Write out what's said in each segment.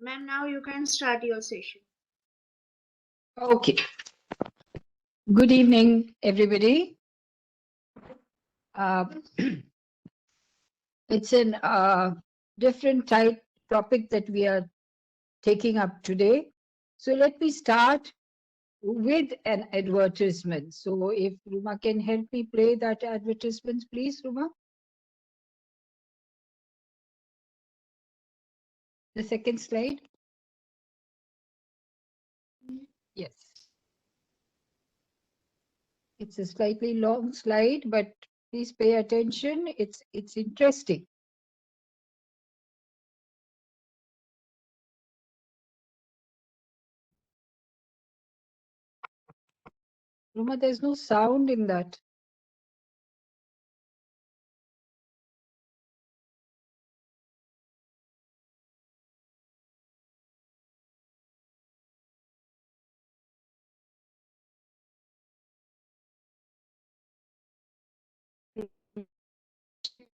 Ma'am, now you can start your session. Okay. Good evening, everybody. Uh, it's an different type topic that we are taking up today. So let me start with an advertisement. So if Ruma can help me play that advertisement, please, Ruma. The second slide. Yes. It's a slightly long slide, but please pay attention. It's interesting. Ruma, there's no sound in that.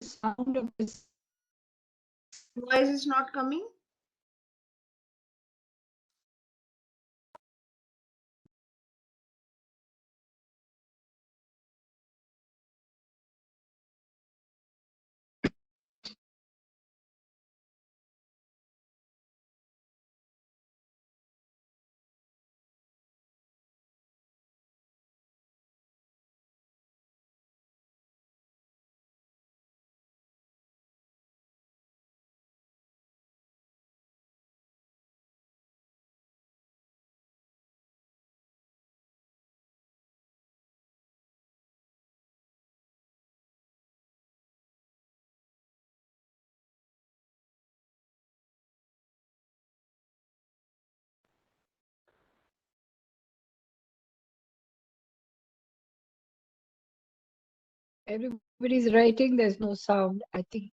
Sound of this. Voice is not coming. Everybody's writing, there's no sound. I think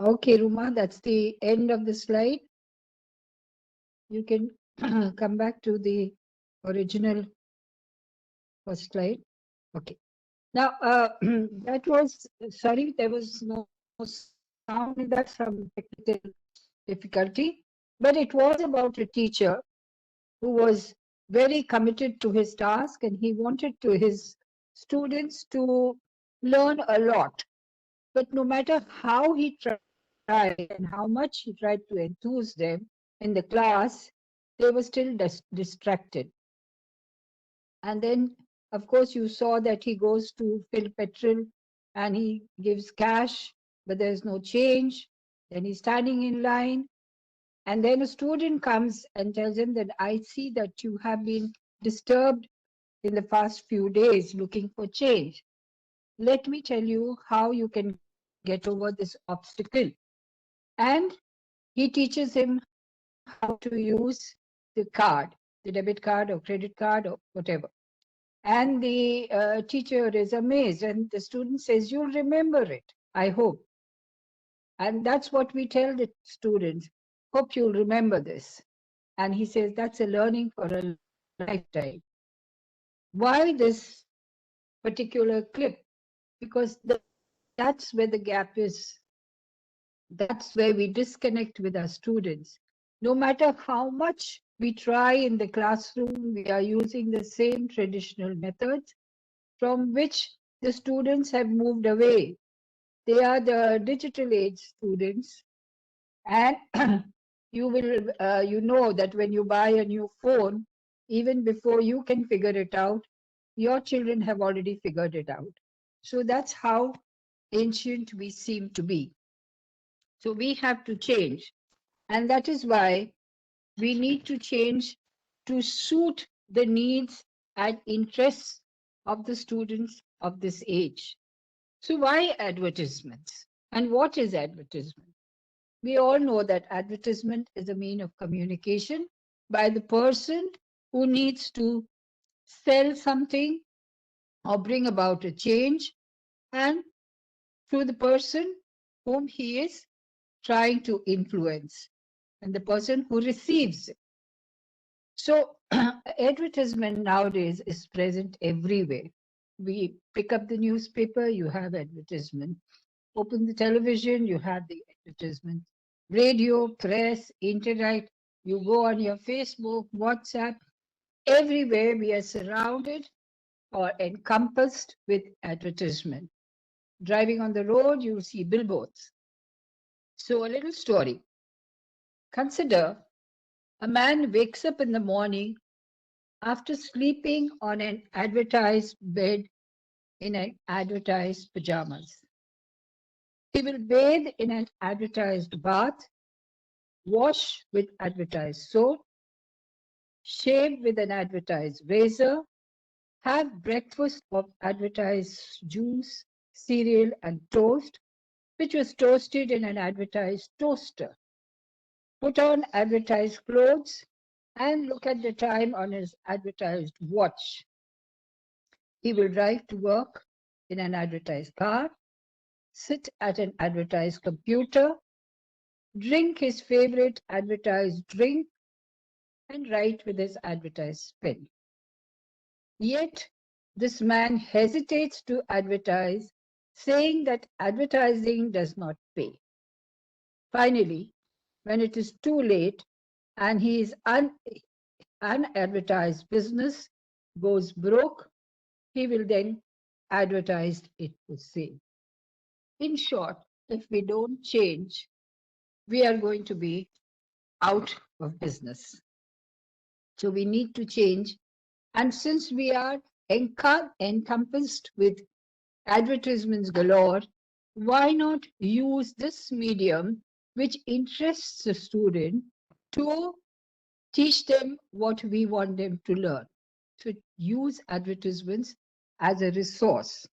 okay, Ruma, that's the end of the slide. You can come back to the original first slide. Okay. Now, that was, sorry, there was no sound in that, some technical difficulty, but it was about a teacher who was very committed to his task and he wanted to his students to learn a lot. But no matter how he tried and how much he tried to enthuse them in the class, they were still distracted. And then, of course, you saw that he goes to fill petrol and he gives cash, but there's no change. Then he's standing in line. And then a student comes and tells him that I see that you have been disturbed in the past few days looking for change. Let me tell you how you can get over this obstacle. And he teaches him how to use the card, the debit card or credit card or whatever. And the teacher is amazed, and the student says, you'll remember it, I hope. And that's what we tell the students, hope you'll remember this. And he says, that's a learning for a lifetime. Why this particular clip? Because that's where the gap is. That's where we disconnect with our students. No matter how much we try in the classroom, we are using the same traditional methods from which the students have moved away. They are the digital age students. And you will, you know that when you buy a new phone, even before you can figure it out, your children have already figured it out. So that's how ancient we seem to be. So we have to change. And that is why We need to change to suit the needs and interests of the students of this age. So, why advertisements? And what is advertisement? We all know that advertisement is a mean of communication by the person who needs to sell something or bring about a change, and to the person whom he is trying to influence and the person who receives it. So, advertisement nowadays is present everywhere. We pick up the newspaper, you have advertisement. Open the television, you have the advertisement. Radio, press, internet, you go on your Facebook, WhatsApp, everywhere we are surrounded or encompassed with advertisement. Driving on the road, you see billboards. So, a little story. Consider a man wakes up in the morning after sleeping on an advertised bed in an advertised pajamas. He will bathe in an advertised bath, wash with advertised soap, shave with an advertised razor, have breakfast of advertised juice, cereal, and toast, which was toasted in an advertised toaster, put on advertised clothes, and look at the time on his advertised watch. He will drive to work in an advertised car, sit at an advertised computer, drink his favorite advertised drink, and write with his advertised pen. Yet, this man hesitates to advertise, saying that advertising does not pay. Finally, when it is too late and his unadvertised business goes broke, he will then advertise it for sale. In short, if we don't change, we are going to be out of business. So we need to change. And since we are encompassed with advertisements galore, why not use this medium which interests the student to teach them what we want them to learn? So use advertisements as a resource.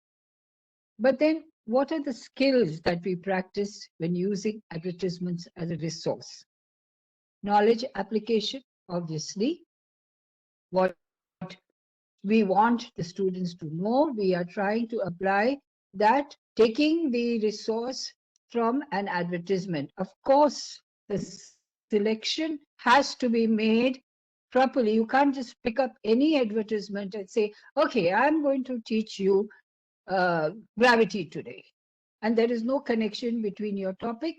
But then, what are the skills that we practice when using advertisements as a resource? Knowledge application, obviously, what we want the students to know. We are trying to apply that, taking the resource from an advertisement. Of course, the selection has to be made properly. You can't just pick up any advertisement and say, okay, I'm going to teach you gravity today. And there is no connection between your topic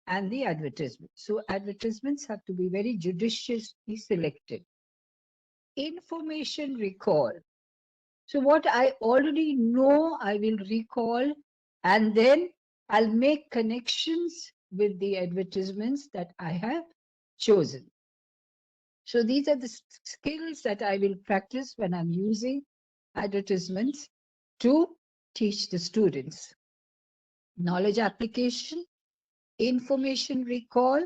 and the advertisement. So advertisements have to be very judiciously selected. Information recall. So what I already know, I will recall, and then I'll make connections with the advertisements that I have chosen. So these are the skills that I will practice when I'm using advertisements to teach the students. Knowledge application, information recall,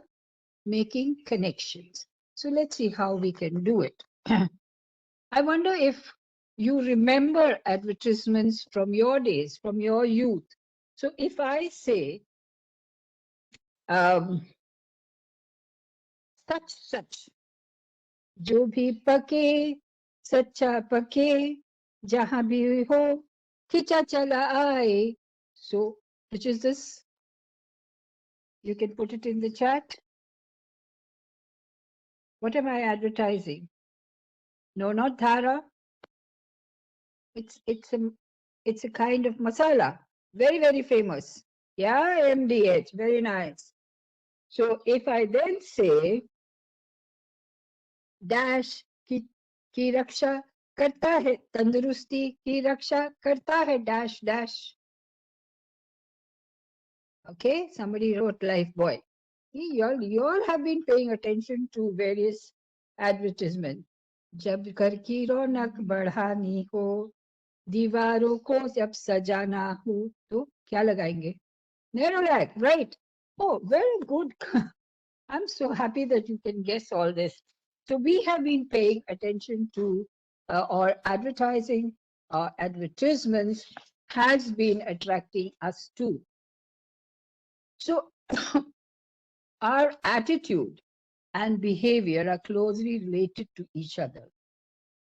making connections. So let's see how we can do it. I wonder if you remember advertisements from your days, from your youth. So if I say um, such, जो भी पके, सच्चा पके, जहाँ भी हो, खिंचा चला आए. So which is this? You can put it in the chat. What am I advertising? No, not Dhara. It's a kind of masala. Very, very famous. Yeah, MDH. Very nice. So if I then say dash की रक्षा करता है, तंदुरुस्ती की रक्षा करता है dash dash. Okay, somebody wrote life boy. You all have been paying attention to various advertisements. जब घर की रौनक बढ़ानी हो, दीवारों को जब सजाना हो, तो क्या लगाएंगे? Nerolac, right? Oh, very good. I'm I'm so happy that you can guess all this. So we have been paying attention to or advertising, advertisements has been attracting us too. So our attitude and behavior are closely related to each other.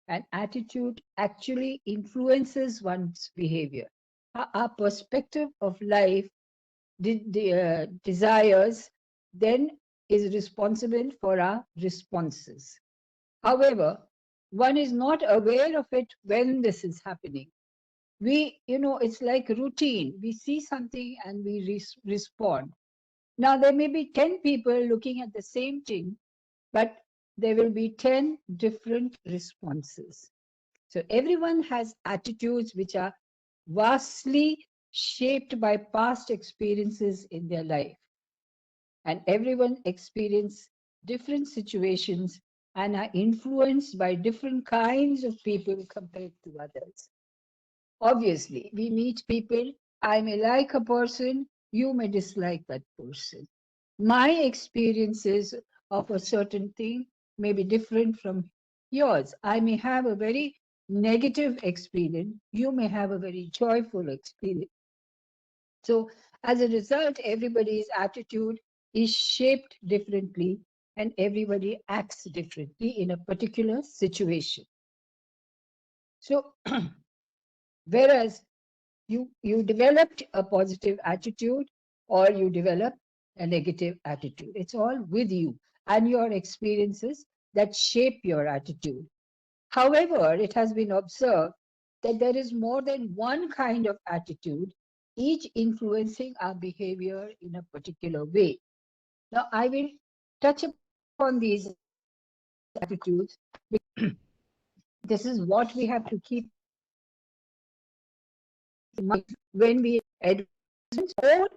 And attitude actually influences one's behavior. Our perspective of life, desires, then is responsible for our responses. However, one is not aware of it when this is happening. It's like routine. We see something and we respond. Now, there may be 10 people looking at the same thing, but there will be 10 different responses. So everyone has attitudes which are vastly shaped by past experiences in their life. And everyone experiences different situations and are influenced by different kinds of people compared to others. Obviously, we meet people. I may like a person, you may dislike that person. My experiences of a certain thing may be different from yours. I may have a very negative experience, you may have a very joyful experience. So, as a result, everybody's attitude is shaped differently and everybody acts differently in a particular situation. So, whereas you developed a positive attitude or you develop a negative attitude. It's all with you and your experiences that shape your attitude. However, it has been observed that there is more than one kind of attitude, each influencing our behavior in a particular way. Now, I will touch upon these attitudes. This is what we have to keep when we advertisements or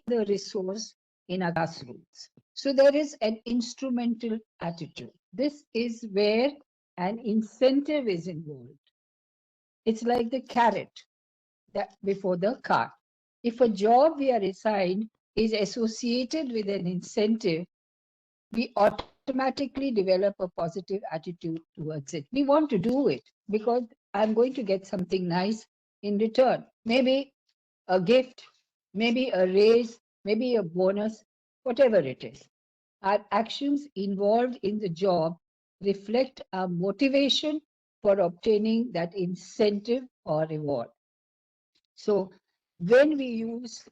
the resource in our classrooms. So there is an instrumental attitude. This is where an incentive is involved. It's like the carrot that before the cart. If a job we are assigned is associated with an incentive, we automatically develop a positive attitude towards it. We want to do it because I'm going to get something nice in return. Maybe a gift, maybe a raise, maybe a bonus, whatever it is. Our actions involved in the job reflect our motivation for obtaining that incentive or reward. So, when we use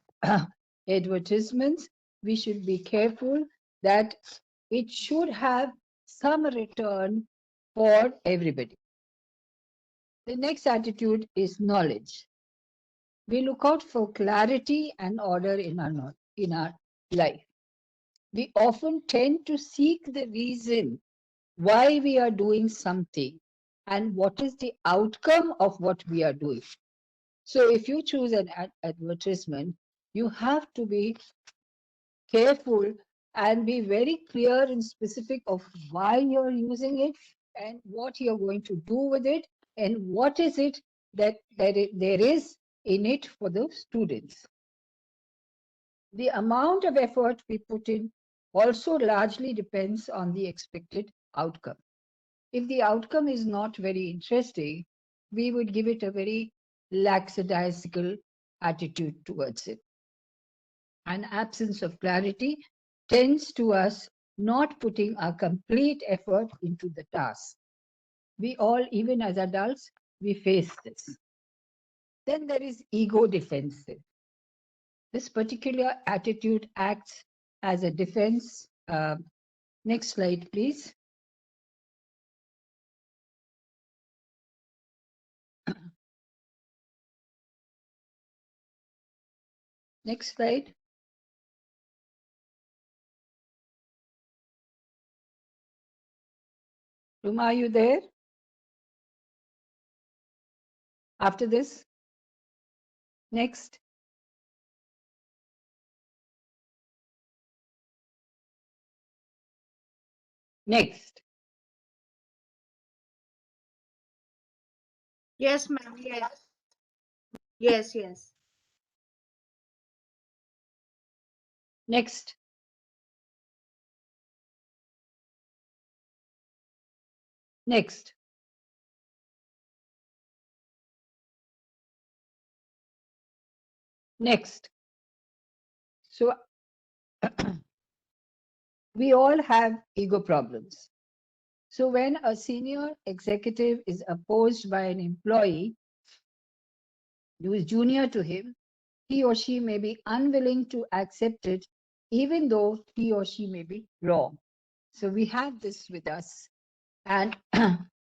advertisements, we should be careful that it should have some return for everybody. The next attitude is knowledge. We look out for clarity and order in our life. We often tend to seek the reason why we are doing something and what is the outcome of what we are doing. So if you choose an advertisement, you have to be careful and be very clear and specific of why you're using it and what you're going to do with it and what is it there is in it for the students. The amount of effort we put in also largely depends on the expected outcome. If the outcome is not very interesting, we would give it a very lackadaisical attitude towards it. An absence of clarity tends to us not putting our complete effort into the task. We all, even as adults, we face this. Then there is ego defensive. This particular attitude acts as a defense. Next slide, please. Next slide. Ruma, are you there? After this? Next. Next. Yes, ma'am. Yes. Yes, yes. Next. Next. Next. So we all have ego problems. So when a senior executive is opposed by an employee who is junior to him, he or she may be unwilling to accept it, even though he or she may be wrong. So we have this with us. And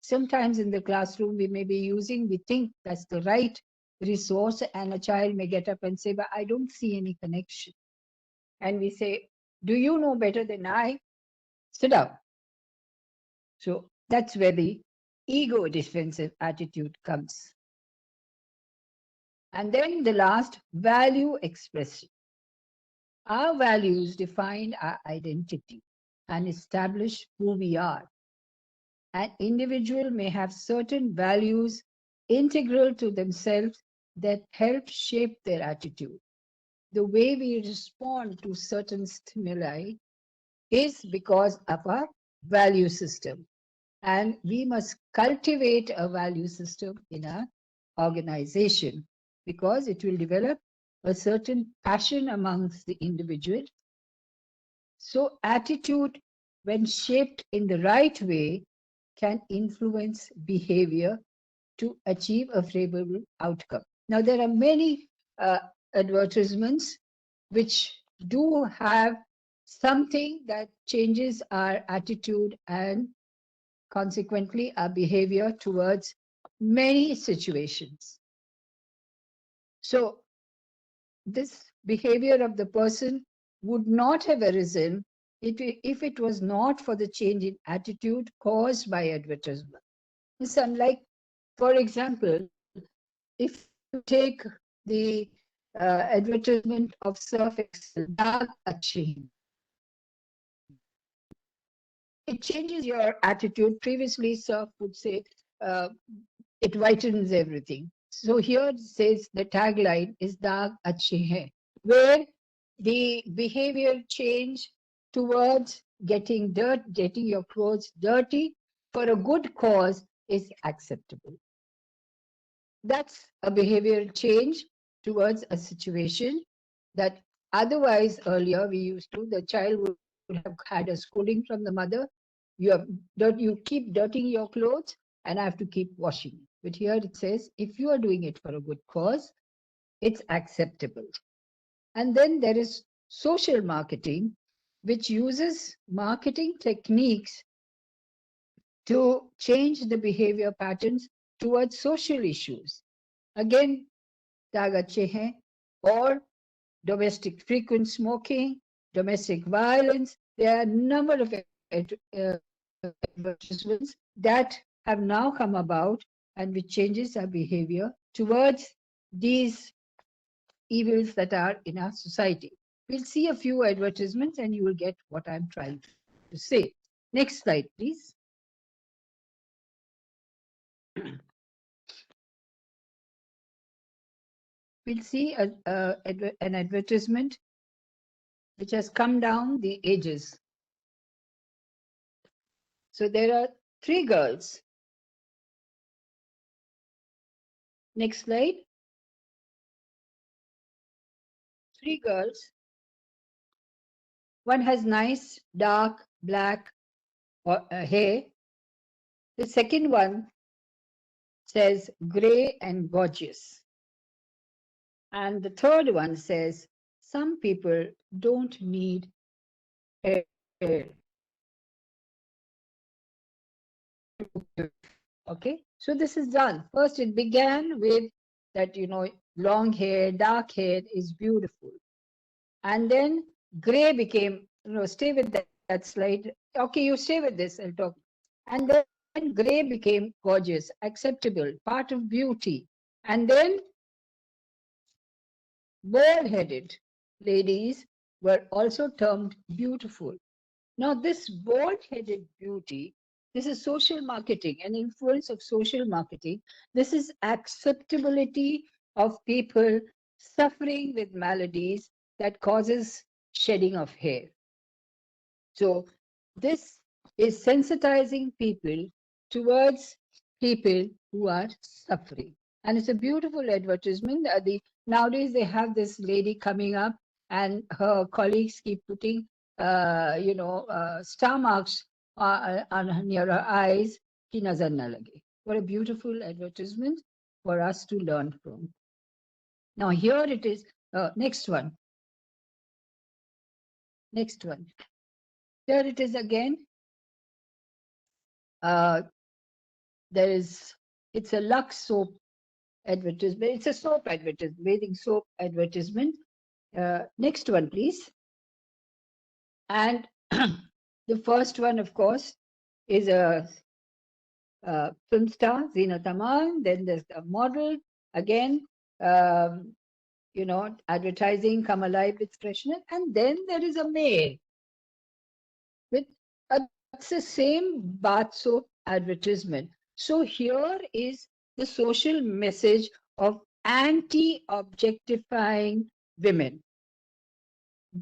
sometimes in the classroom, we think that's the right resource, and a child may get up and say, but I don't see any connection. And we say, do you know better than I? Sit down. So that's where the ego defensive attitude comes. And then the last, value expression. Our values define our identity and establish who we are. An individual may have certain values integral to themselves that help shape their attitude. The way we respond to certain stimuli is because of our value system. And we must cultivate a value system in our organization because it will develop a certain passion amongst the individual. So, attitude, when shaped in the right way, can influence behavior to achieve a favorable outcome. Now, there are many advertisements which do have something that changes our attitude and consequently our behavior towards many situations. So, this behavior of the person would not have arisen if it was not for the change in attitude caused by advertisement. It's unlike, for example, if you take the advertisement of Surf Excel, Daag Achhe Hain, it changes your attitude. Previously, Surf would say it whitens everything. So here it says the tagline is Daag Achhe Hain, where the behavior change towards getting your clothes dirty for a good cause is acceptable. That's a behavioral change towards a situation that otherwise earlier the child would have had a scolding from the mother. You keep dirtying your clothes and I have to keep washing. But here it says, if you are doing it for a good cause, it's acceptable. And then there is social marketing, which uses marketing techniques to change the behavior patterns towards social issues. Again, Daag Achhe Hain, or domestic frequent smoking, domestic violence. There are a number of advertisements that have now come about and which changes our behavior towards these evils that are in our society. We'll see a few advertisements and you will get what I'm trying to say. Next slide, please. We'll see an advertisement which has come down the ages. So there are 3 girls. Next slide. 3 girls. One has nice dark black hair. The second one says gray and gorgeous. And the third one says some people don't need hair. Okay, so this is done. First, it began with that, long hair, dark hair is beautiful. And then gray became, stay with that slide. Okay, you stay with this, I'll talk. And then gray became gorgeous, acceptable, part of beauty. And then bald-headed ladies were also termed beautiful. Now, this bald-headed beauty, this is social marketing, an influence of social marketing. This is acceptability of people suffering with maladies that causes shedding of hair. So this is sensitizing people towards people who are suffering. And it's a beautiful advertisement. Nowadays they have this lady coming up, and her colleagues keep putting, star marks near her eyes. Ki nazar na lage. What a beautiful advertisement for us to learn from. Now here it is. Next one. Next one. Here it is again. Uh, it's a Lux soap advertisement. It's a soap advertisement, bathing soap advertisement. Next one, please. And the first one, of course, is a film star, Zeenat Aman. Then there's a model, again, advertising, come alive with freshness. And then there is a male with that's the same bath soap advertisement. So here is the social message of anti-objectifying women.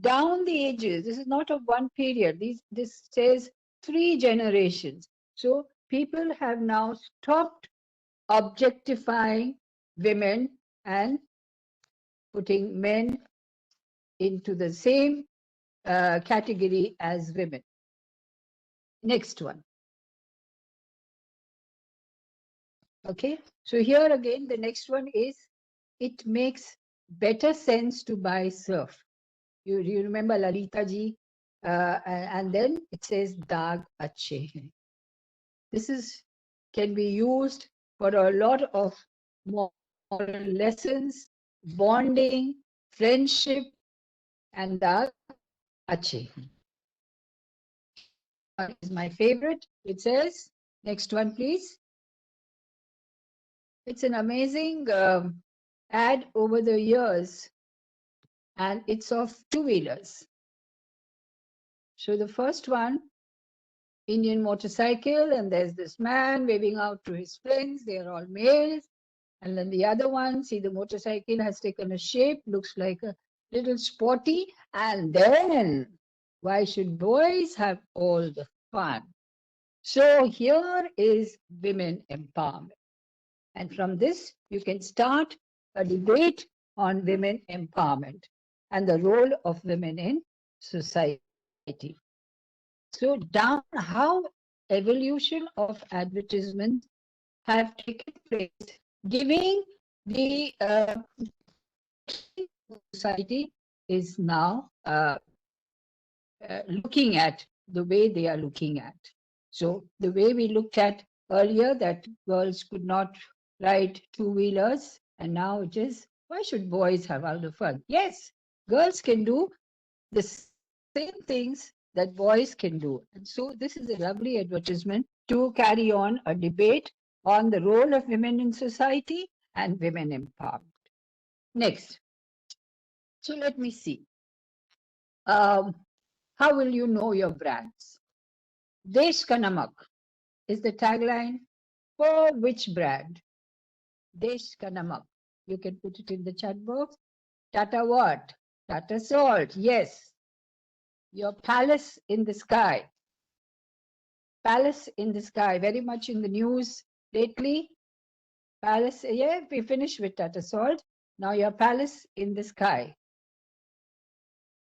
Down the ages, this is not of one period. This says 3 generations. So people have now stopped objectifying women and putting men into the same category as women. Next one. Okay, so here again, the next one is, it makes better sense to buy surf. You remember Lalita ji? And then it says, Daag Achhe Hain. This can be used for a lot of moral lessons, bonding, friendship, and Daag Achhe Hain. One is my favorite. It says, next one, please. It's an amazing ad over the years, and it's of two-wheelers. So the first one, Indian motorcycle, and there's this man waving out to his friends. They're all males. And then the other one, see, the motorcycle has taken a shape, looks like a little sporty. And then, why should boys have all the fun? So here is women empowerment. And from this, you can start a debate on women empowerment and the role of women in society. So down how evolution of advertisements have taken place, giving the society is now looking at the way they are looking at. So the way we looked at earlier that girls could not ride two-wheelers, and now it is, why should boys have all the fun? Yes, girls can do the same things that boys can do. And so this is a lovely advertisement to carry on a debate on the role of women in society and women empowerment. Next. So let me see. How will you know your brands? Desh ka namak is the tagline for which brand? Desh ka namak. You can put it in the chat box. Tata what? Tata salt. Yes. Your palace in the sky. Palace in the sky. Very much in the news lately. Palace. Yeah, we finished with Tata salt. Now your palace in the sky.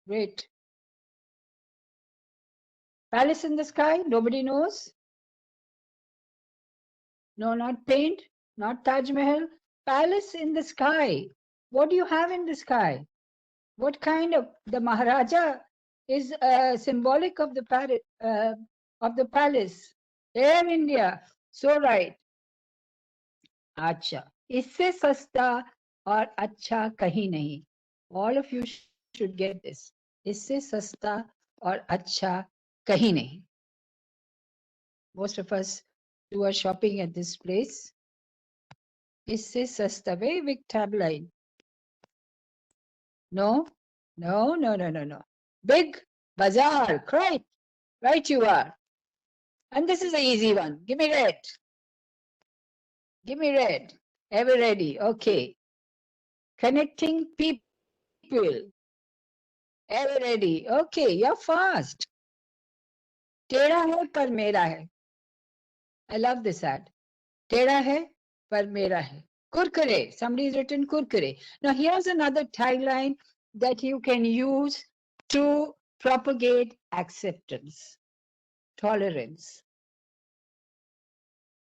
Great. Palace in the sky. Nobody knows. No, not paint, not Taj Mahal. Palace in the sky. What do you have in the sky? What kind of the Maharaja is symbolic of the palace. Air India. So right. Acha. इससे सस्ता और अच्छा कहीं नहीं. All of you should get this. इससे सस्ता और अच्छा कहीं नहीं. Most of us who are shopping at this place. इससे सस्ता, very big tagline. No, no, no, no, no, no. Big bazaar, right? Right you are. And this is an easy one. Give me red. Give me red. Ever ready? Okay. Connecting people. Ever ready? Okay, you're fast. तेरा है पर मेरा है. I love this ad. Tera hai, par mera hai. Kurkure. Somebody's written kurkure. Now, here's another tagline that you can use to propagate acceptance, tolerance.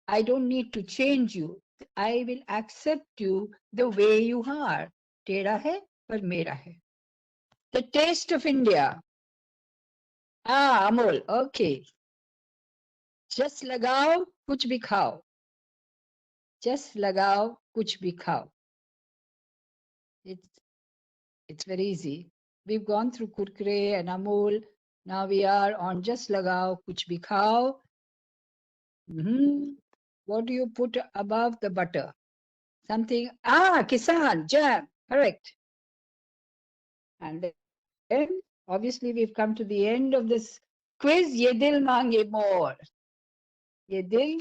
I don't need to change you. I will accept you the way you are. Tera hai, par mera hai. The taste of India. Ah, Amol. Okay. Just lagao, kuch bhi khao. Just lagao, kuch bhi khao. It's It's very easy. We've gone through Kurkure and Amul. Now we are on Just Lagao, Kuch Bhi Khao. What do you put above the butter? Something. Kisan, jam. Correct. And then, obviously, we've come to the end of this quiz. Ye dil mange more. Ye dil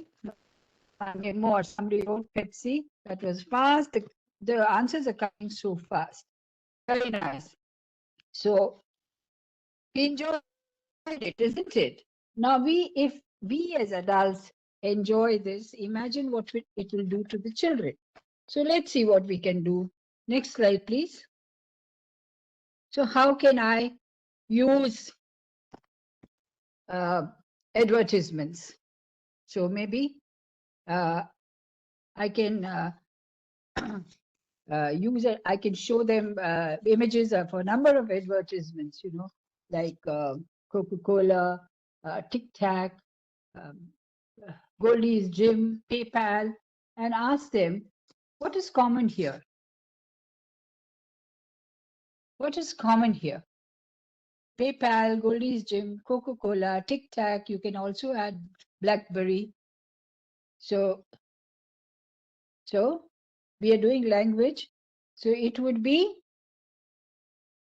mange more. Somebody wrote Pepsi. That was fast. The answers are coming so fast. Very nice. So, we enjoyed it, isn't it? Now, if we as adults enjoy this, imagine what it will do to the children. So let's see what we can do. Next slide, please. So how can I use uh, advertisements? So maybe uh, I can use it. I can show them images of a number of advertisements, like Coca-Cola, Tic Tac, um, Goldie's Gym, PayPal, and ask them, what is common here? What is common here? PayPal, Goldie's Gym, Coca-Cola, Tic Tac. You can also add BlackBerry. So we are doing language. So it would be,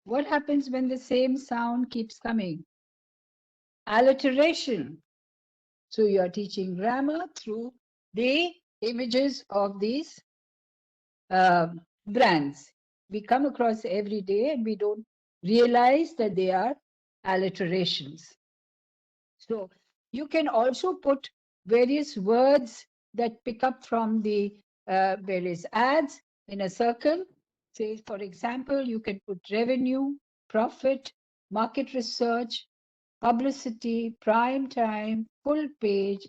what happens when the same sound keeps coming? Alliteration. So you are teaching grammar through the images of these brands. We come across every day and we don't realize that they are alliterations. So you can also put various words that pick up from the various ads in a circle. Say, for example, you can put revenue, profit, market research, publicity, prime time, full page,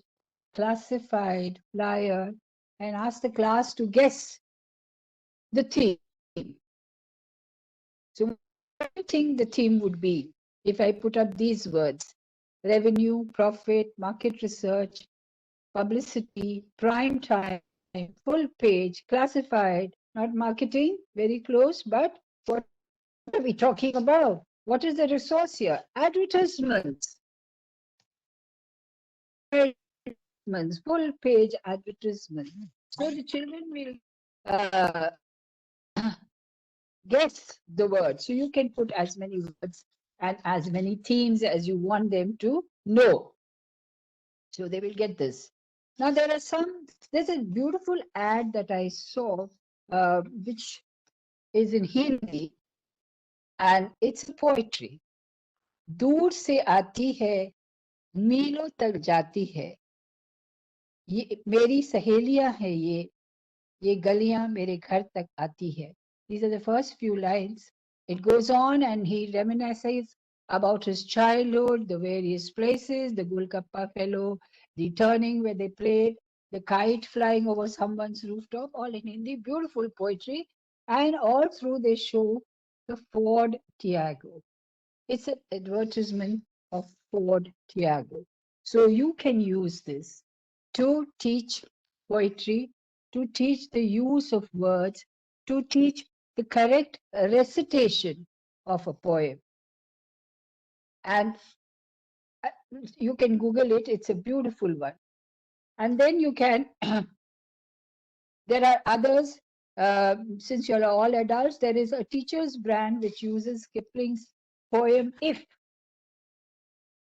classified, flyer, and ask the class to guess the theme. So what do you think the theme would be if I put up these words? Revenue, profit, market research, publicity, prime time, full page, classified, not marketing, very close, but what are we talking about? What is the resource here? Advertisements. Advertisements, full page advertisements. So the children will uh, guess the word. So you can put as many words and as many themes as you want them to know. So they will get this. Now there's a beautiful ad that I saw, which is in Hindi, and it's a poetry. दूर से आती है, मीलों तक जाती है. ये मेरी सहेलियां हैं ये गलियां मेरे घर तक आती है. These are the first few lines. It goes on and he reminisces about his childhood, the various places, the Gulkappa fellow, the turning where they played, the kite flying over someone's rooftop, all in Hindi, beautiful poetry. And all through they show the Ford Tiago. It's an advertisement of Ford Tiago. So you can use this to teach poetry, to teach the use of words, to teach the correct recitation of a poem. And you can Google it, it's a beautiful one. And then you can, there are others, since you're all adults, there is a teacher's brand which uses Kipling's poem If.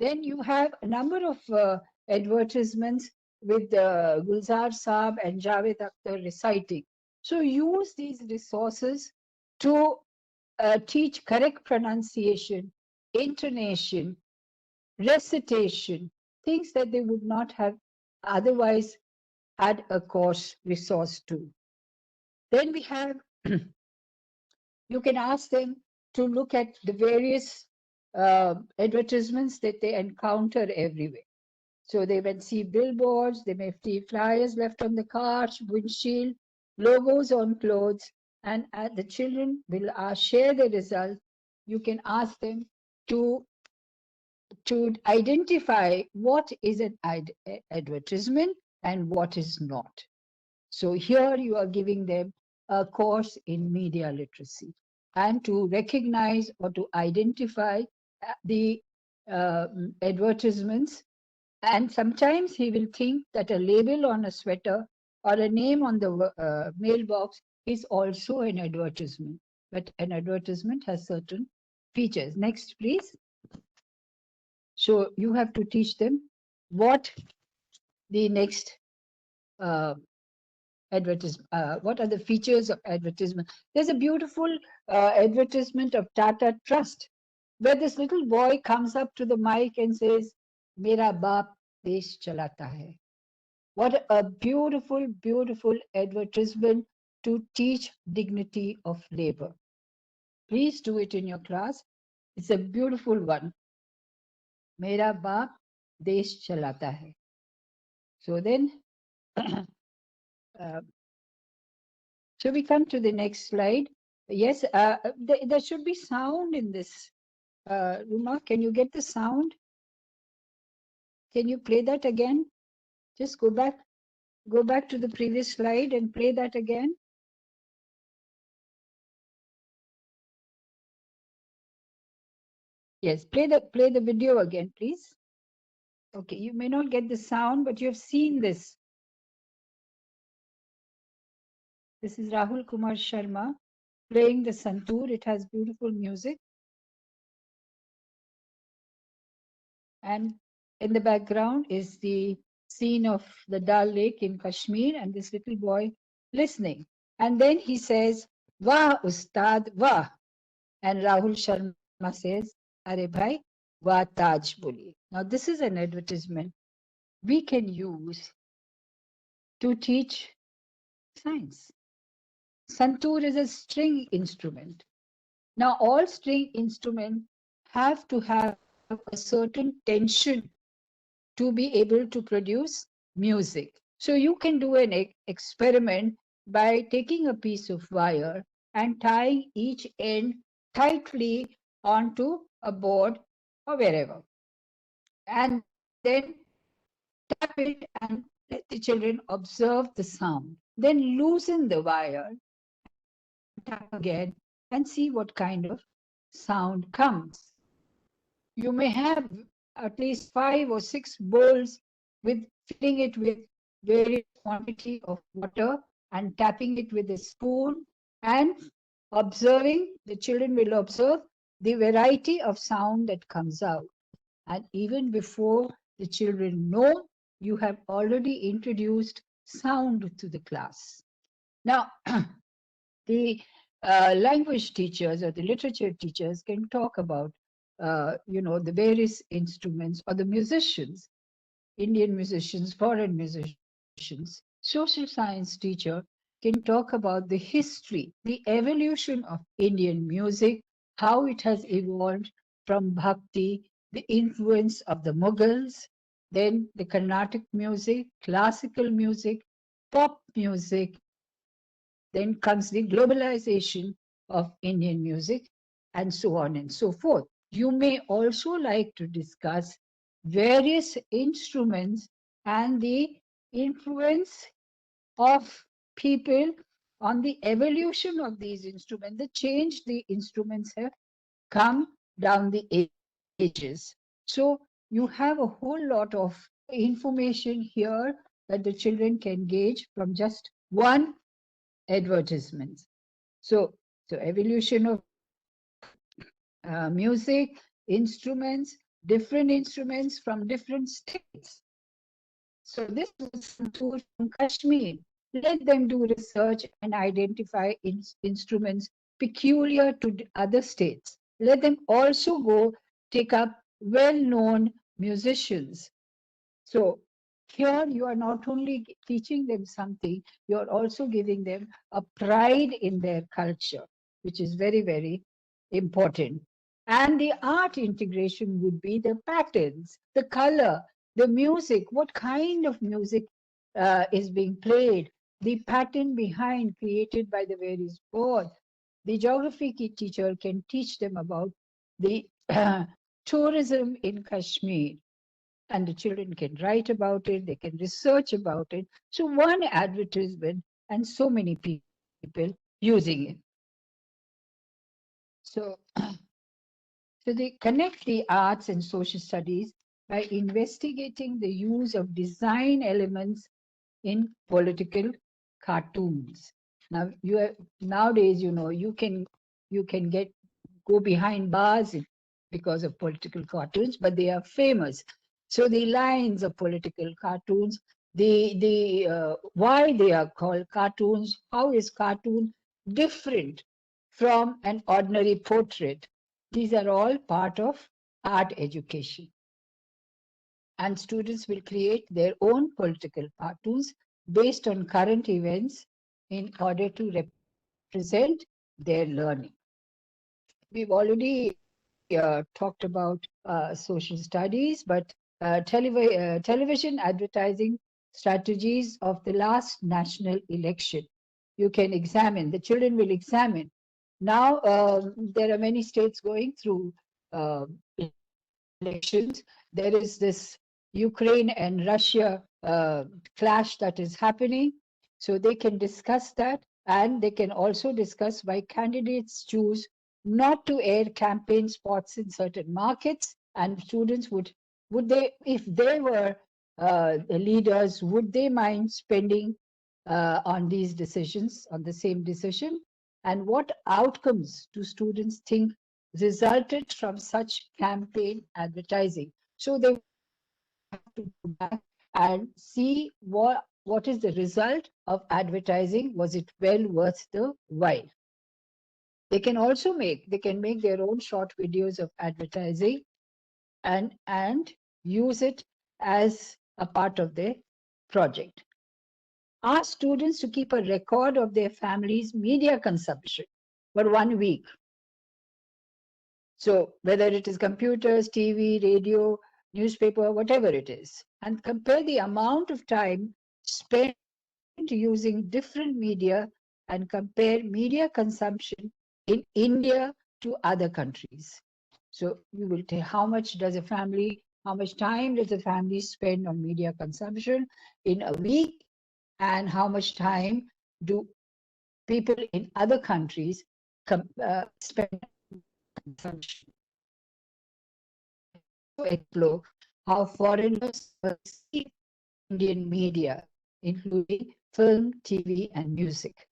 Then you have a number of advertisements with Gulzar Saab and Javed Akhtar reciting. So use these resources to teach correct pronunciation, intonation, recitation, things that they would not have otherwise add a course resource to. Then we have, you can ask them to look at the various advertisements that they encounter everywhere. So they may see billboards, they may see flyers left on the cars, windshield, logos on clothes, and the children will share the results. You can ask them to to identify what is an advertisement and what is not. So here you are giving them a course in media literacy and to recognize or to identify the advertisements. And sometimes he will think that a label on a sweater or a name on the mailbox is also an advertisement. But an advertisement has certain features. Next, please. So you have to teach them what the next uh, advertisement, what are the features of advertisement. There's a beautiful advertisement of Tata Trust, where this little boy comes up to the mic and says, Mera baap desh chalata hai. What a beautiful, beautiful advertisement to teach dignity of labor. Please do it in your class. It's a beautiful one. Mera baap desh chalata hai. So then, uh, so we come to the next slide. Yes, there should be sound in this. Ruma, can you get the sound? Can you play that again? Just go back to the previous slide and play that again. Yes, play the video again, please. Okay, you may not get the sound, but you have seen this. This is Rahul Kumar Sharma playing the santoor. It has beautiful music. And in the background is the scene of the Dal Lake in Kashmir and this little boy listening. And then he says, Wah, Ustad, Wah. And Rahul Sharma says, Are bhai, Wah Taj Boli. Now, this is an advertisement we can use to teach science. Santoor is a string instrument. Now, all string instruments have to have a certain tension to be able to produce music. So you can do an experiment by taking a piece of wire and tying each end tightly onto a board or wherever. And then tap it and let the children observe the sound. Then loosen the wire and tap again and see what kind of sound comes. You may have at least 5 or 6 bowls with filling it with various quantity of water and tapping it with a spoon and observing, the children will observe the variety of sound that comes out. And even before the children know, you have already introduced sound to the class. Now, the language teachers or the literature teachers can talk about, the various instruments or the musicians, Indian musicians, foreign musicians. Social science teacher can talk about the history, the evolution of Indian music, how it has evolved from bhakti, the influence of the Mughals, then the Carnatic music, classical music, pop music, then comes the globalization of Indian music, and so on and so forth. You may also like to discuss various instruments and the influence of people on the evolution of these instruments, the change the instruments have come down the ages. So you have a whole lot of information here that the children can gauge from just one advertisement. So, so evolution of music, instruments, different instruments from different states. So this is a santoor from Kashmir. Let them do research and identify instruments peculiar to other states. Let them also go take up well-known musicians. So Here, you are not only teaching them something, you are also giving them a pride in their culture, which is very, very important. And the art integration would be the patterns, the color, the music, what kind of music is being played, the pattern behind created by the various boards. The geography teacher can teach them about the tourism in Kashmir, and the children can write about it, they can research about it. So one advertisement and so many people using it. So, so they connect the arts and social studies by investigating the use of design elements in political cartoons. Now nowadays, you can go behind bars because of political cartoons, but they are famous. So the lines of political cartoons, the why they are called cartoons, how is cartoon different from an ordinary portrait? These are all part of art education. And students will create their own political cartoons based on current events in order to represent their learning. We've already talked about social studies, but television advertising strategies of the last national election. You can examine, the children will examine. Now, there are many states going through elections. There is this Ukraine and Russia clash that is happening. So they can discuss that, and they can also discuss why candidates choose not to air campaign spots in certain markets. And students would they, if they were the leaders, would they mind spending on these decisions, on the same decision? And what outcomes do students think resulted from such campaign advertising? So they would have to go back and see what is the result of advertising. Was it well worth the while? They can make their own short videos of advertising and use it as a part of their project. Ask students to keep a record of their family's media consumption for 1 week. So whether it is computers, TV, radio, newspaper, whatever it is, and compare the amount of time spent using different media and compare media consumption in India to other countries. So you will tell how much time does a family spend on media consumption in a week, and how much time do people in other countries spend consumption. You can also explore how foreigners perceive Indian media, including film, TV, and music.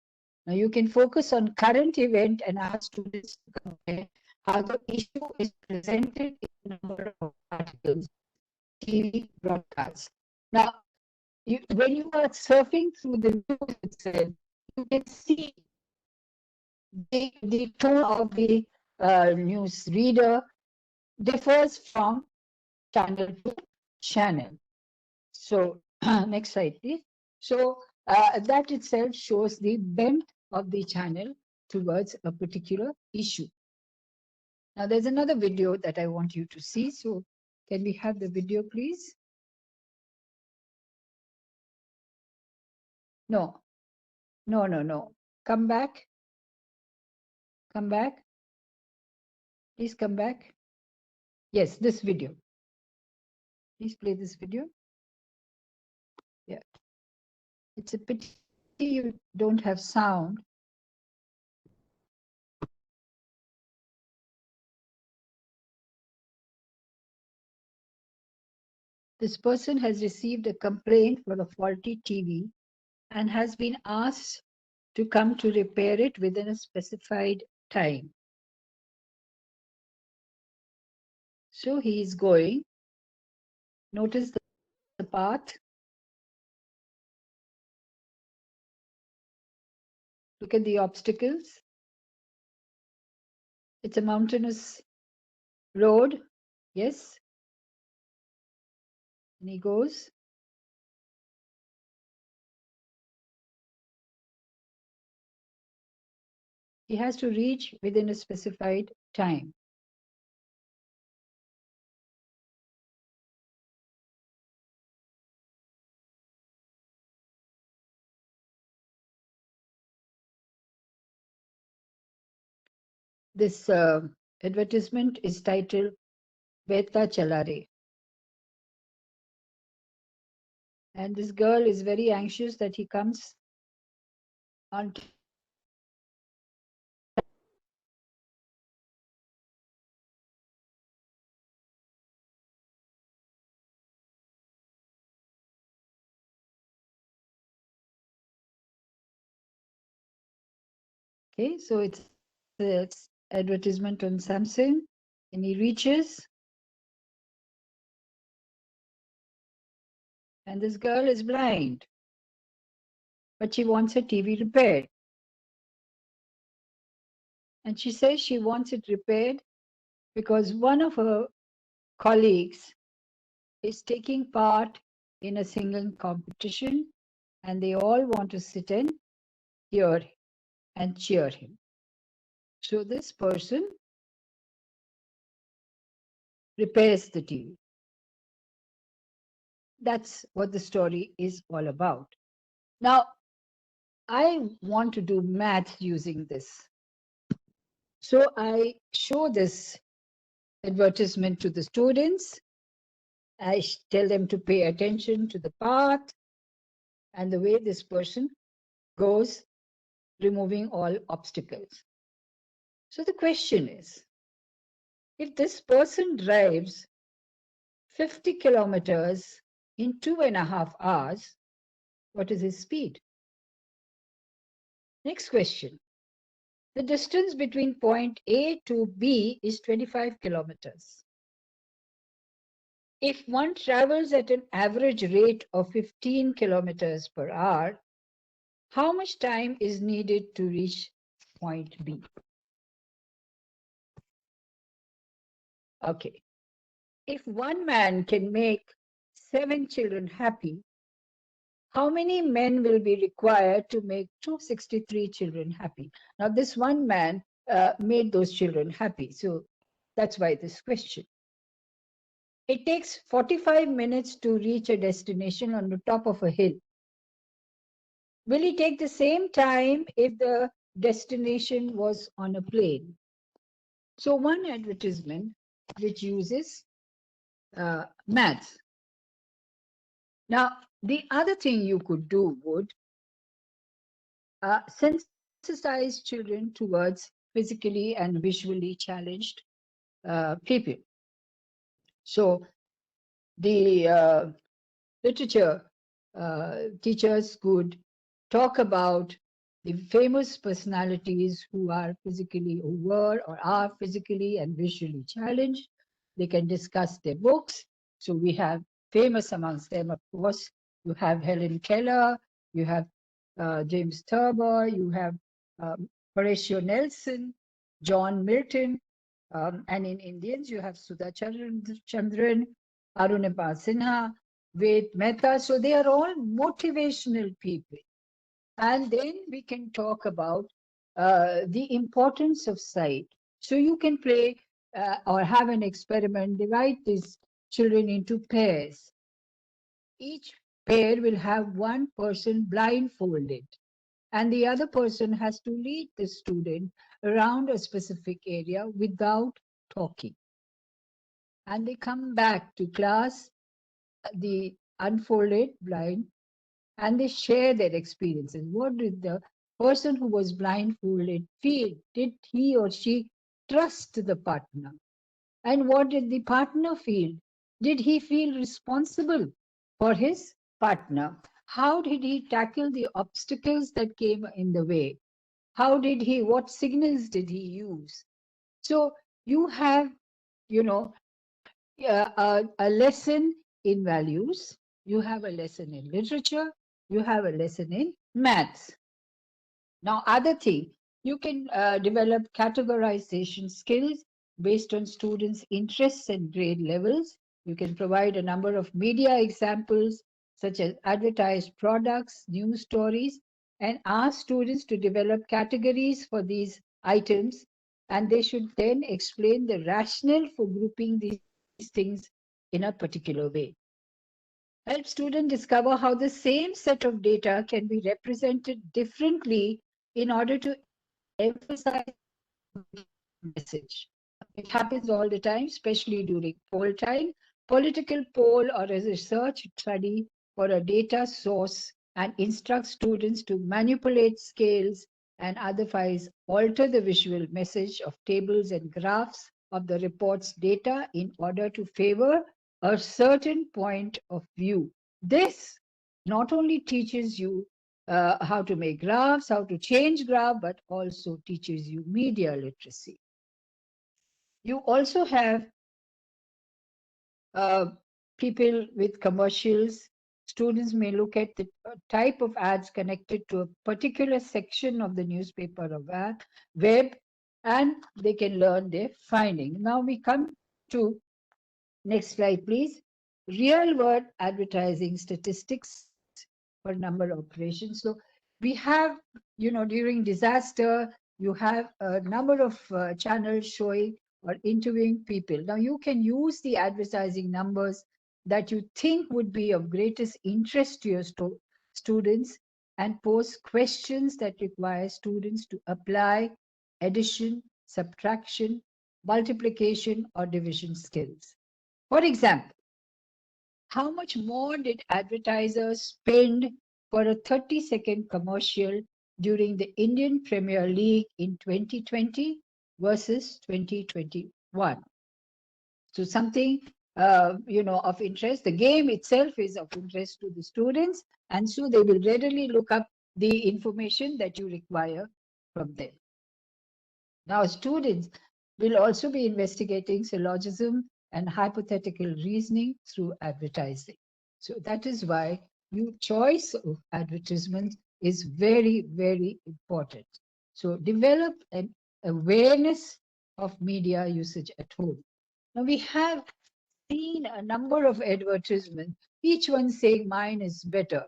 Now you can focus on current event and ask students to compare how the issue is presented in a number of articles, TV broadcasts. Now, when you are surfing through the news itself, you can see the tone of the news reader differs from channel to channel. So next slide, please. So that itself shows the bent of the channel towards a particular issue. Now there's another video that I want you to see. So can we have the video, please? No, no. Come back. Come back. Please come back. Yes, this video. Please play this video. Yeah. It's a pity you don't have sound. This person has received a complaint for a faulty TV and has been asked to come to repair it within a specified time. So he is going. Notice the path. Look at the obstacles. It's a mountainous road. Yes. And he goes. He has to reach within a specified time. This advertisement is titled Beta Chalare. And this girl is very anxious that he comes on time. Okay, so it's advertisement on Samsung, and he reaches, and this girl is blind, but she wants her TV repaired. And she says she wants it repaired because one of her colleagues is taking part in a singing competition, and they all want to sit and hear and cheer him. So this person repairs the TV. That's what the story is all about. Now, I want to do math using this. So I show this advertisement to the students. I tell them to pay attention to the path and the way this person goes, removing all obstacles. So the question is, if this person drives 50 kilometers in 2.5 hours, what is his speed? Next question. The distance between point A to B is 25 kilometers. If one travels at an average rate of 15 kilometers per hour, how much time is needed to reach point B? Okay. If one man can make 7 children happy, how many men will be required to make 263 children happy? Now, this one man made those children happy. So that's why this question. It takes 45 minutes to reach a destination on the top of a hill. Will it take the same time if the destination was on a plane? So one advertisement which uses maths. Now, the other thing you could do would sensitize children towards physically and visually challenged people. So the literature teachers could talk about the famous personalities who are physically were or are physically and visually challenged. They can discuss their books. So we have famous amongst them, of course, you have Helen Keller, you have James Thurber, you have Horatio Nelson, John Milton, and in Indians you have Sudha Chandran, Arunapa Sinha, Ved Mehta. So they are all motivational people. And then we can talk about the importance of sight. So you can play or have an experiment, divide these children into pairs. Each pair will have one person blindfolded, and the other person has to lead the student around a specific area without talking. And they come back to class, the unfolded blind, and they share their experiences. What did the person who was blindfolded feel? Did he or she trust the partner? And what did the partner feel? Did he feel responsible for his partner? How did he tackle the obstacles that came in the way? How did he, what signals did he use? So you have, you know, a lesson in values, you have a lesson in literature, you have a lesson in maths. Now, other thing, you can develop categorization skills based on students' interests and grade levels. You can provide a number of media examples such as advertised products, news stories, and ask students to develop categories for these items, and they should then explain the rationale for grouping these things in a particular way. Help students discover how the same set of data can be represented differently in order to emphasize message. It happens all the time, especially during poll time, political poll, or a research study for a data source, and instruct students to manipulate scales and otherwise alter the visual message of tables and graphs of the report's data in order to favor a certain point of view. This not only teaches you how to make graphs, how to change graph, but also teaches you media literacy. You also have uh, people with commercials. Students may look at the type of ads connected to a particular section of the newspaper or web, and they can learn their finding. Now we come to next slide, please. Real world advertising statistics for number of operations. So we have, during disaster, you have a number of channels showing or interviewing people. Now you can use the advertising numbers that you think would be of greatest interest to your students and pose questions that require students to apply addition, subtraction, multiplication, or division skills. For example, how much more did advertisers spend for a 30-second commercial during the Indian Premier League in 2020 versus 2021? So something of interest. The game itself is of interest to the students, and so they will readily look up the information that you require from them. Now, students will also be investigating syllogism and hypothetical reasoning through advertising. So that is why your choice of advertisement is very, very important. So develop an awareness of media usage at home. Now we have seen a number of advertisements, each one saying mine is better,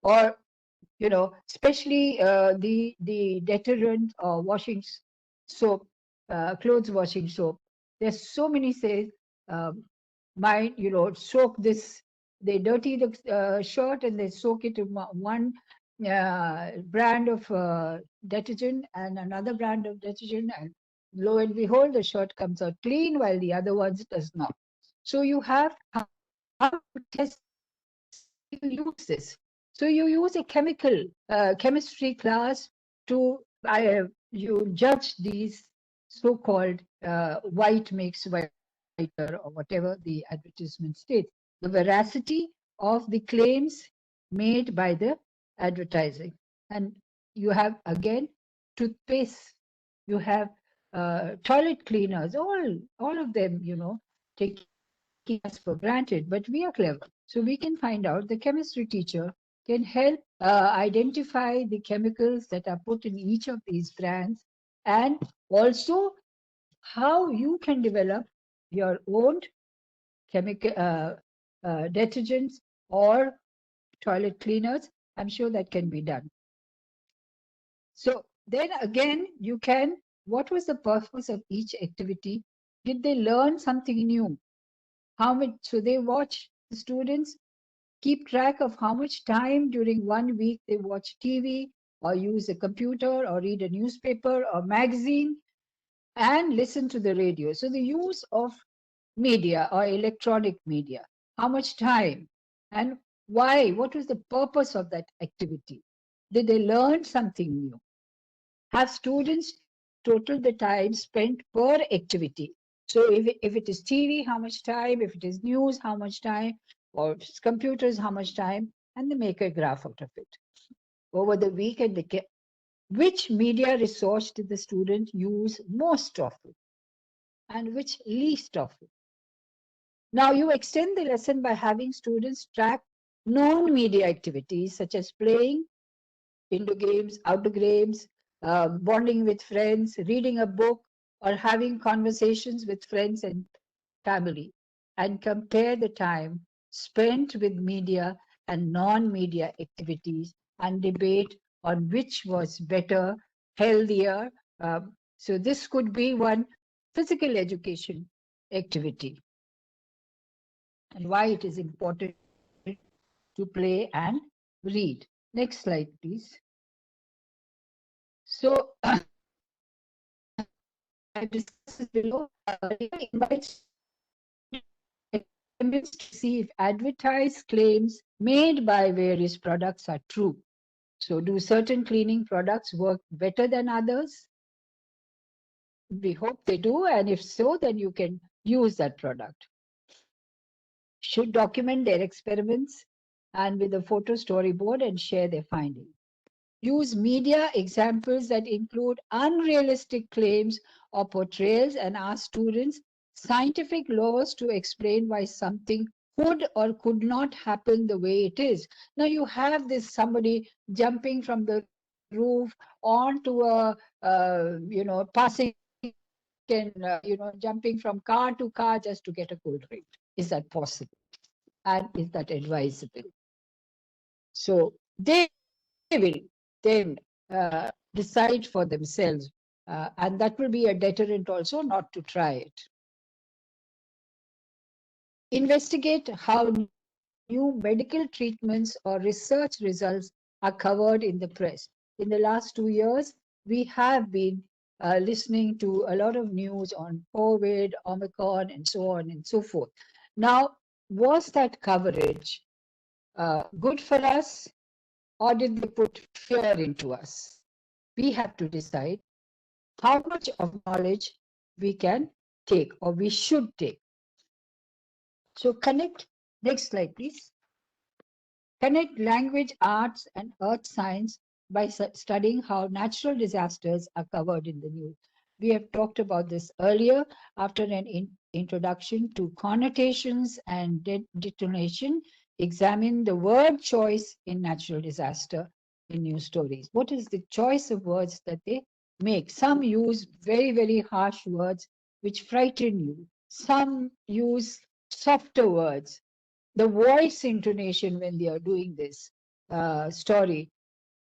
or especially the detergent or soap, clothes washing soap. There's so many say, um, mine, soak this. They dirty the shirt and they soak it in one brand of detergent and another brand of detergent, and lo and behold, the shirt comes out clean while the other ones does not. So you have how to test this. How do you use this? So you use a chemistry class to you judge these so-called white makes whiter or whatever the advertisement states. The veracity of the claims made by the advertising. And you have again toothpaste, you have toilet cleaners, all of them, taking us for granted, but we are clever. So we can find out the chemistry teacher can help identify the chemicals that are put in each of these brands, and also how you can develop your own chemical detergents or toilet cleaners. I'm sure that can be done. So then again, you can, what was the purpose of each activity? Did they learn something new? How much, so they watch, the students keep track of how much time during 1 week they watch TV or use a computer or read a newspaper or magazine and listen to the radio. So the use of media or electronic media, how much time and why, what was the purpose of that activity? Did they learn something new? Have students total the time spent per activity? So if it is TV, how much time? If it is news, how much time? Or computers, how much time? And they make a graph out of it. Over the week, and which media resource did the student use most often and which least often? Now you extend the lesson by having students track non-media activities such as playing indoor games, outdoor games, bonding with friends, reading a book, or having conversations with friends and family, and compare the time spent with media and non-media activities and debate on which was better, healthier, So this could be one physical education activity, and why it is important to play and read. Next slide, please. So I discuss this below. Invites attempts to see if advertised claims made by various products are true. So, do certain cleaning products work better than others? We hope they do, and if so, then you can use that product. Should document their experiments and with a photo storyboard and share their findings. Use media examples that include unrealistic claims or portrayals and ask students scientific laws to explain why something could or could not happen the way it is. Now you have this somebody jumping from the roof onto passing and jumping from car to car just to get a cold drink. Is that possible? And is that advisable? So they will then decide for themselves. And that will be a deterrent also not to try it. Investigate how new medical treatments or research results are covered in the press. In the last 2 years, we have been listening to a lot of news on COVID, Omicron, and so on and so forth. Now, was that coverage good for us, or did they put fear into us? We have to decide how much of knowledge we can take or we should take. So connect, next slide please. Connect language, arts and earth science by studying how natural disasters are covered in the news. We have talked about this earlier after an introduction to connotations and detonation. Examine the word choice in natural disaster in news stories. What is the choice of words that they make? Some use very, very harsh words which frighten you. Some use softer words. The voice intonation when they are doing this story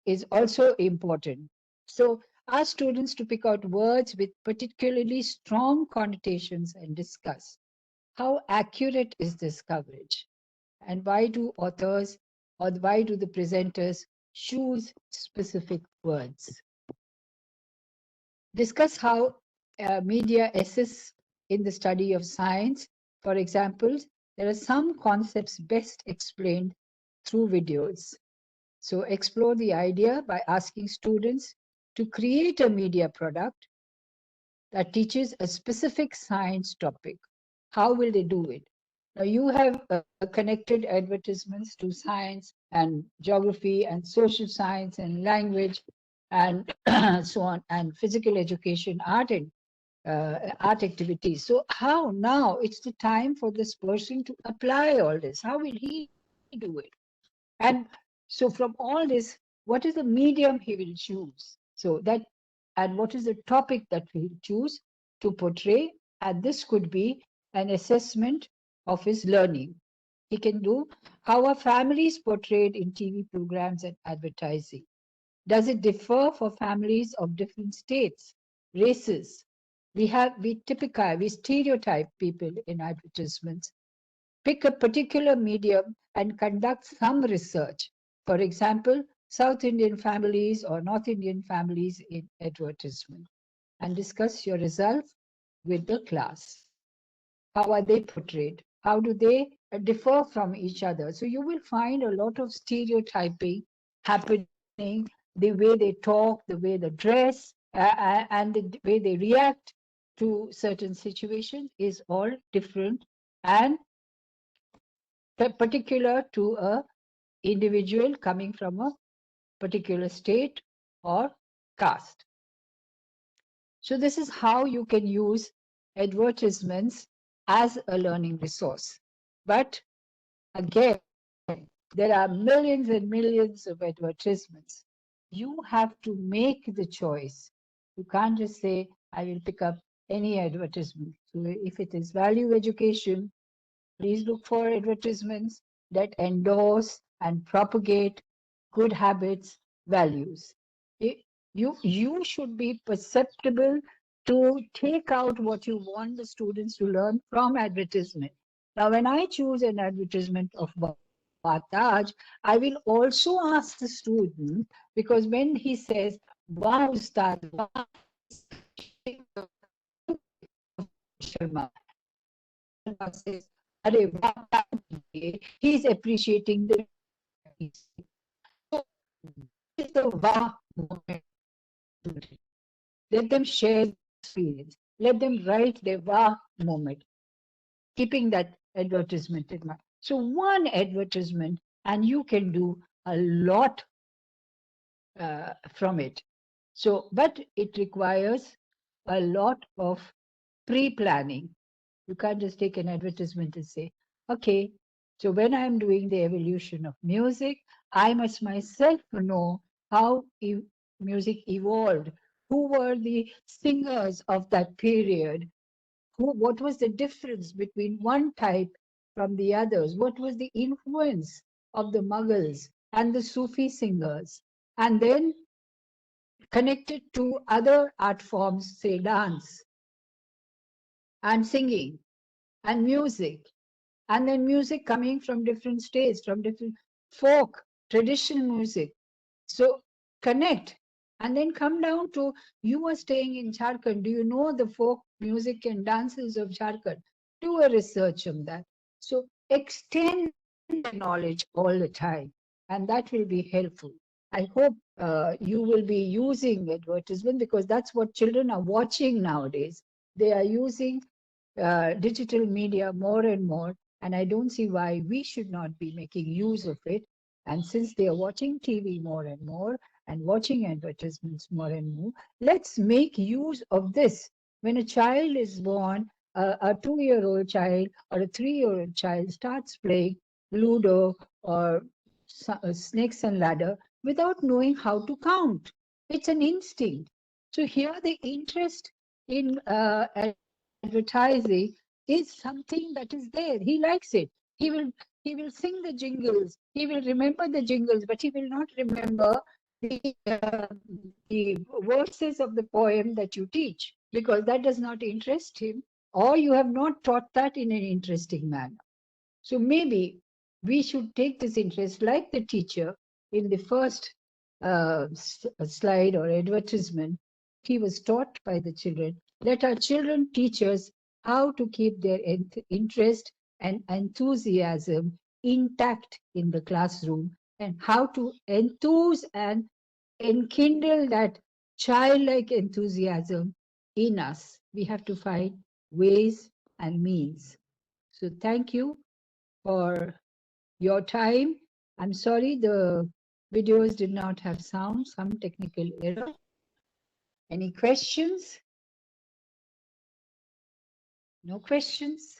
is also important. So ask students to pick out words with particularly strong connotations and discuss how accurate is this coverage, and why do authors or why do the presenters choose specific words. Discuss how media assists in the study of science. For example, there are some concepts best explained through videos. So explore the idea by asking students to create a media product that teaches a specific science topic. How will they do it? Now you have connected advertisements to science and geography and social science and language and so on, and physical education, art activities. So how now it's the time for this person to apply all this? How will he do it? And so from all this, what is the medium he will choose? So that, and what is the topic that he'll choose to portray? And this could be an assessment of his learning. He can do how are families portrayed in TV programs and advertising. Does it differ for families of different states, races? We stereotype people in advertisements. Pick a particular medium and conduct some research. For example, South Indian families or North Indian families in advertisement, and discuss your results with the class. How are they portrayed? How do they differ from each other? So you will find a lot of stereotyping happening, the way they talk, the way they dress, and the way they react to certain situations is all different and particular to a individual coming from a particular state or caste. So this is how you can use advertisements as a learning resource. But again, there are millions and millions of advertisements. You have to make the choice. You can't just say, I will pick up any advertisement. So if it is value education, please look for advertisements that endorse and propagate good habits, values. You should be perceptible to take out what you want the students to learn from advertisement. Now, when I choose an advertisement of Bataj, I will also ask the student, because when he says, "Wow, Ustad, wow," he's appreciating the of Sharma. Sharma says, "Arey, wow, he's appreciating the piece." So, this is the wow moment. Let them share the experience. Let them write their wow moment, keeping that advertisement in mind. So one advertisement, and you can do a lot from it. So, but it requires a lot of pre-planning. You can't just take an advertisement and say, okay, so when I'm doing the evolution of music, I must myself know how music evolved. Who were the singers of that period? What was the difference between one type from the others? What was the influence of the Mughals and the Sufi singers? And then connected to other art forms, say dance and singing and music, and then music coming from different states, from different folk, traditional music. So connect and then come down to, you are staying in Jharkhand. Do you know the folk music and dances of Jharkhand? Do a research on that. So extend the knowledge all the time, and that will be helpful. I hope you will be using advertisement, because that's what children are watching nowadays. They are using digital media more and more, and I don't see why we should not be making use of it. And since they are watching TV more and more and watching advertisements more and more, let's make use of this. When a child is born, a 2-year-old child or a 3-year-old child starts playing Ludo or snakes and ladder without knowing how to count. It's an instinct. So here the interest in advertising is something that is there. He likes it. He will he will sing the jingles. He will remember the jingles, but he will not remember the verses of the poem that you teach, because that does not interest him, or you have not taught that in an interesting manner. So maybe we should take this interest, like the teacher in the first slide or advertisement. He was taught by the children. Let our children teach us how to keep their interest and enthusiasm intact in the classroom, and how to enthuse and enkindle that childlike enthusiasm in us. We have to find ways and means. So thank you for your time. I'm sorry the videos did not have sound, some technical error. Any questions? No questions?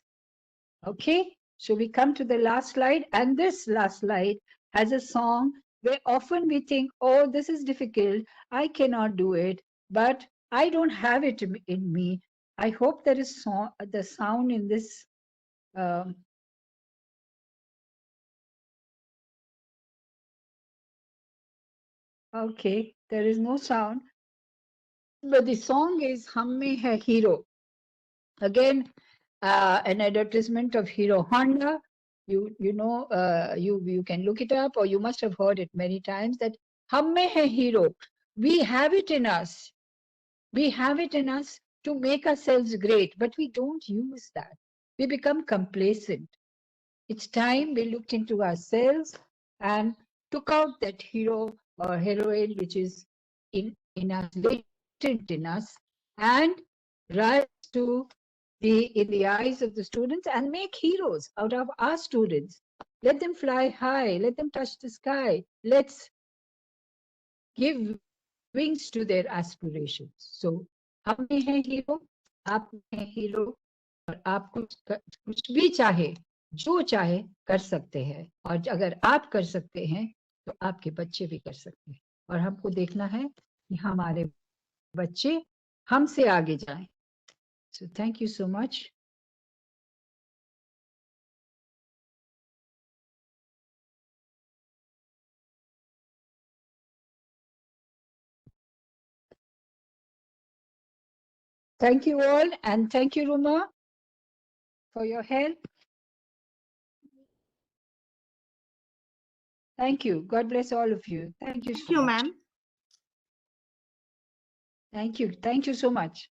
Okay, so we come to the last slide, and this last slide has a song where often we think, oh, this is difficult, I cannot do it, but I don't have it in me. I hope there is the sound in this. um, okay, there is no sound, but the song is Hum Mein Hai Hero. Again, an advertisement of Hero Honda. You know, you can look it up, or you must have heard it many times, that Hum Mein Hai Hero. We have it in us. We have it in us to make ourselves great, but we don't use that. We become complacent. It's time we looked into ourselves and took out that hero or heroine which is in us, latent in us, and rise to in the eyes of the students, and make heroes out of our students. Let them fly high, let them touch the sky. Let's give wings to their aspirations. So हम में है hero, आप में है hero, और आप कुछ भी चाहे, जो चाहे कर सकते हैं, और अगर आप कर सकते हैं तो आपके बच्चे भी कर सकते हैं, और हमको देखना है कि हमारे बच्चे हमसे आगे जाएं. So thank you so much. Thank you all, and thank you, Ruma, for your help. Thank you. God bless all of you. Thank you Thank so you, much. ma'am. Thank you. Thank you so much.